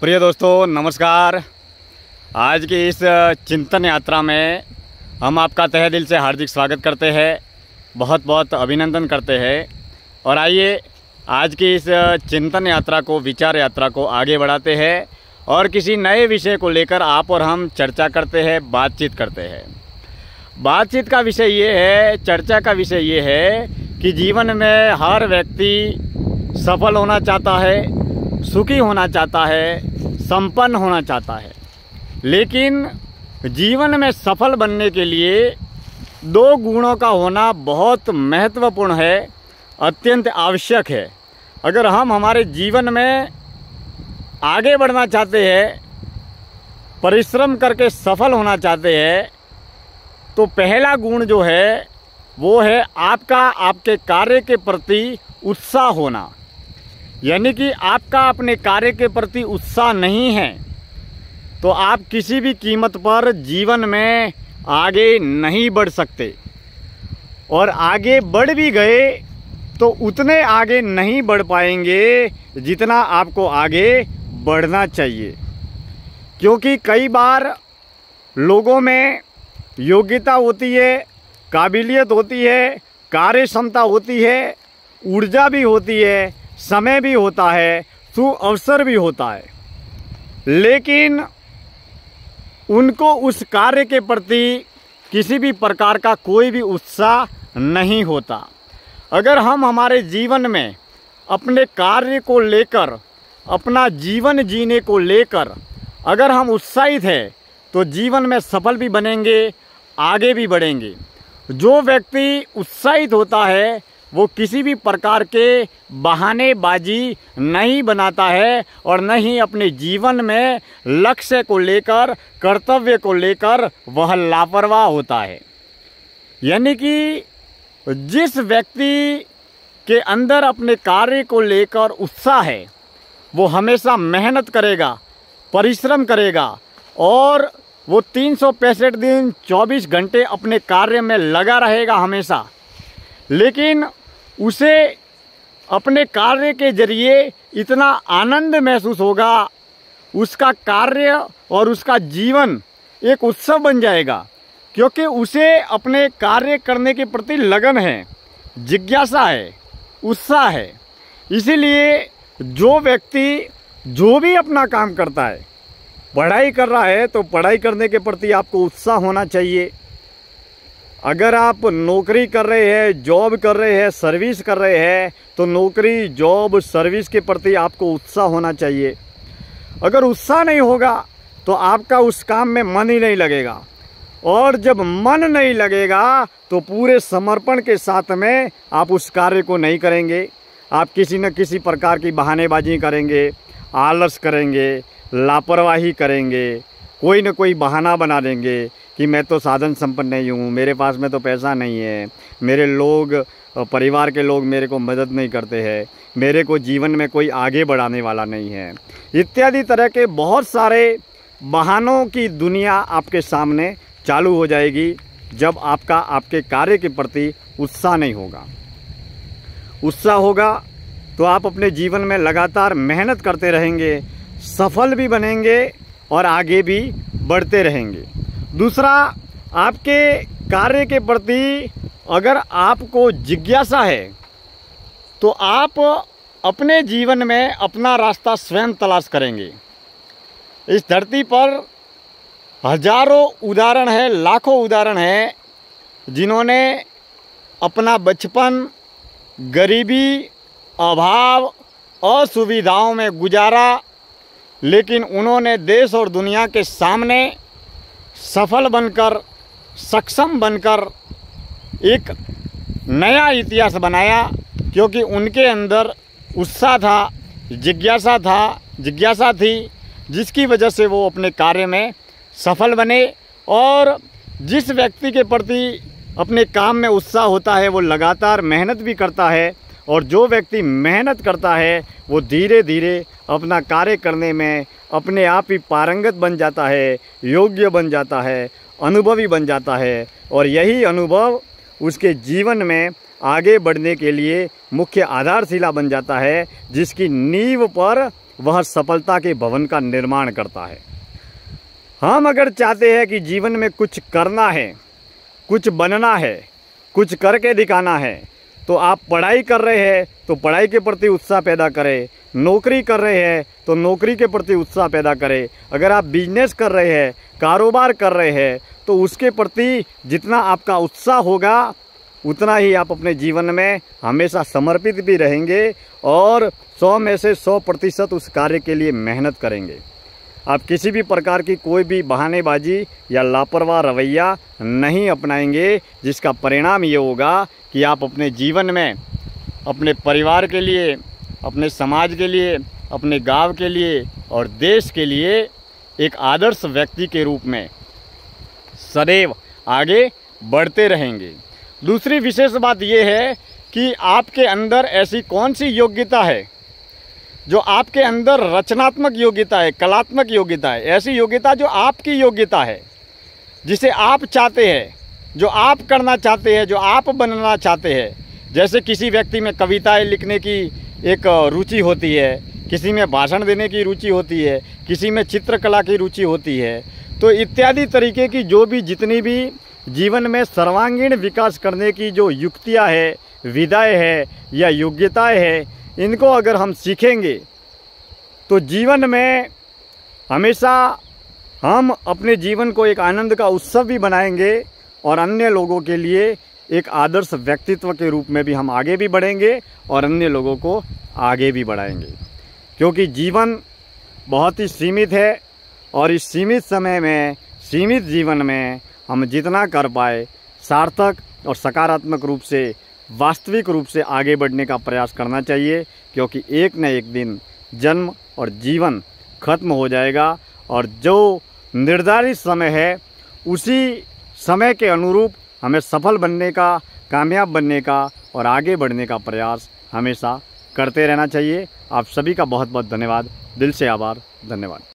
प्रिय दोस्तों नमस्कार। आज की इस चिंतन यात्रा में हम आपका तहे दिल से हार्दिक स्वागत करते हैं, बहुत बहुत अभिनंदन करते हैं। और आइए आज की इस चिंतन यात्रा को, विचार यात्रा को आगे बढ़ाते हैं और किसी नए विषय को लेकर आप और हम चर्चा करते हैं, बातचीत करते हैं। बातचीत का विषय ये है, चर्चा का विषय ये है कि जीवन में हर व्यक्ति सफल होना चाहता है, सुखी होना चाहता है, संपन्न होना चाहता है। लेकिन जीवन में सफल बनने के लिए दो गुणों का होना बहुत महत्वपूर्ण है, अत्यंत आवश्यक है। अगर हम हमारे जीवन में आगे बढ़ना चाहते हैं, परिश्रम करके सफल होना चाहते हैं, तो पहला गुण जो है वो है आपके कार्य के प्रति उत्साह होना। यानी कि आपका अपने कार्य के प्रति उत्साह नहीं है तो आप किसी भी कीमत पर जीवन में आगे नहीं बढ़ सकते, और आगे बढ़ भी गए तो उतने आगे नहीं बढ़ पाएंगे जितना आपको आगे बढ़ना चाहिए। क्योंकि कई बार लोगों में योग्यता होती है, काबिलियत होती है, कार्य क्षमता होती है, ऊर्जा भी होती है, समय भी होता है, अवसर भी होता है, लेकिन उनको उस कार्य के प्रति किसी भी प्रकार का कोई भी उत्साह नहीं होता। अगर हम हमारे जीवन में अपने कार्य को लेकर, अपना जीवन जीने को लेकर अगर हम उत्साहित हैं तो जीवन में सफल भी बनेंगे, आगे भी बढ़ेंगे। जो व्यक्ति उत्साहित होता है वो किसी भी प्रकार के बहानेबाजी नहीं बनाता है और न ही अपने जीवन में लक्ष्य को लेकर, कर्तव्य को लेकर वह लापरवाह होता है। यानी कि जिस व्यक्ति के अंदर अपने कार्य को लेकर उत्साह है वो हमेशा मेहनत करेगा, परिश्रम करेगा और वो 365 दिन 24 घंटे अपने कार्य में लगा रहेगा हमेशा। लेकिन उसे अपने कार्य के जरिए इतना आनंद महसूस होगा, उसका कार्य और उसका जीवन एक उत्सव बन जाएगा, क्योंकि उसे अपने कार्य करने के प्रति लगन है, जिज्ञासा है, उत्साह है। इसीलिए जो व्यक्ति जो भी अपना काम करता है, पढ़ाई कर रहा है तो पढ़ाई करने के प्रति आपको उत्साह होना चाहिए। अगर आप नौकरी कर रहे हैं, जॉब कर रहे हैं, सर्विस कर रहे हैं, तो नौकरी, जॉब, सर्विस के प्रति आपको उत्साह होना चाहिए। अगर उत्साह नहीं होगा तो आपका उस काम में मन ही नहीं लगेगा, और जब मन नहीं लगेगा तो पूरे समर्पण के साथ में आप उस कार्य को नहीं करेंगे। आप किसी न किसी प्रकार की बहानेबाजी करेंगे, आलस करेंगे, लापरवाही करेंगे, कोई न कोई बहाना बना देंगे कि मैं तो साधन संपन्न नहीं हूँ, मेरे पास में तो पैसा नहीं है, मेरे लोग, परिवार के लोग मेरे को मदद नहीं करते हैं, मेरे को जीवन में कोई आगे बढ़ाने वाला नहीं है, इत्यादि तरह के बहुत सारे बहानों की दुनिया आपके सामने चालू हो जाएगी जब आपके कार्य के प्रति उत्साह नहीं होगा। उत्साह होगा तो आप अपने जीवन में लगातार मेहनत करते रहेंगे, सफल भी बनेंगे और आगे भी बढ़ते रहेंगे। दूसरा, आपके कार्य के प्रति अगर आपको जिज्ञासा है तो आप अपने जीवन में अपना रास्ता स्वयं तलाश करेंगे। इस धरती पर हजारों उदाहरण है, लाखों उदाहरण है जिन्होंने अपना बचपन गरीबी, अभाव, असुविधाओं में गुजारा, लेकिन उन्होंने देश और दुनिया के सामने सफल बनकर, सक्षम बनकर एक नया इतिहास बनाया, क्योंकि उनके अंदर उत्साह था, जिज्ञासा थी, जिसकी वजह से वो अपने कार्य में सफल बने। और जिस व्यक्ति के प्रति अपने काम में उत्साह होता है वो लगातार मेहनत भी करता है, और जो व्यक्ति मेहनत करता है वो धीरे धीरे अपना कार्य करने में अपने आप ही पारंगत बन जाता है, योग्य बन जाता है, अनुभवी बन जाता है। और यही अनुभव उसके जीवन में आगे बढ़ने के लिए मुख्य आधारशिला बन जाता है, जिसकी नींव पर वह सफलता के भवन का निर्माण करता है। हम अगर चाहते हैं कि जीवन में कुछ करना है, कुछ बनना है, कुछ करके दिखाना है, तो आप पढ़ाई कर रहे हैं तो पढ़ाई के प्रति उत्साह पैदा करें, नौकरी कर रहे हैं तो नौकरी के प्रति उत्साह पैदा करें, अगर आप बिजनेस कर रहे हैं, कारोबार कर रहे हैं, तो उसके प्रति जितना आपका उत्साह होगा उतना ही आप अपने जीवन में हमेशा समर्पित भी रहेंगे और 100 में से 100% उस कार्य के लिए मेहनत करेंगे। आप किसी भी प्रकार की कोई भी बहानेबाजी या लापरवाह रवैया नहीं अपनाएंगे, जिसका परिणाम ये होगा कि आप अपने जीवन में अपने परिवार के लिए, अपने समाज के लिए, अपने गांव के लिए और देश के लिए एक आदर्श व्यक्ति के रूप में सदैव आगे बढ़ते रहेंगे। दूसरी विशेष बात यह है कि आपके अंदर ऐसी कौन सी योग्यता है जो आपके अंदर रचनात्मक योग्यता है, कलात्मक योग्यता है, ऐसी योग्यता जो आपकी योग्यता है, जिसे आप चाहते हैं, जो आप करना चाहते हैं, जो आप बनना चाहते हैं। जैसे किसी व्यक्ति में कविताएं लिखने की एक रुचि होती है, किसी में भाषण देने की रुचि होती है, किसी में चित्रकला की रुचि होती है, तो इत्यादि तरीके की जो भी जितनी भी जीवन में सर्वांगीण विकास करने की जो युक्तियाँ है, विधाएँ है या योग्यताएँ है, इनको अगर हम सीखेंगे तो जीवन में हमेशा हम अपने जीवन को एक आनंद का उत्सव भी बनाएंगे और अन्य लोगों के लिए एक आदर्श व्यक्तित्व के रूप में भी हम आगे भी बढ़ेंगे और अन्य लोगों को आगे भी बढ़ाएंगे। क्योंकि जीवन बहुत ही सीमित है और इस सीमित समय में, सीमित जीवन में हम जितना कर पाए सार्थक और सकारात्मक रूप से, वास्तविक रूप से आगे बढ़ने का प्रयास करना चाहिए। क्योंकि एक न एक दिन जन्म और जीवन खत्म हो जाएगा और जो निर्धारित समय है उसी समय के अनुरूप हमें सफल बनने का, कामयाब बनने का और आगे बढ़ने का प्रयास हमेशा करते रहना चाहिए। आप सभी का बहुत बहुत धन्यवाद, दिल से आभार, धन्यवाद।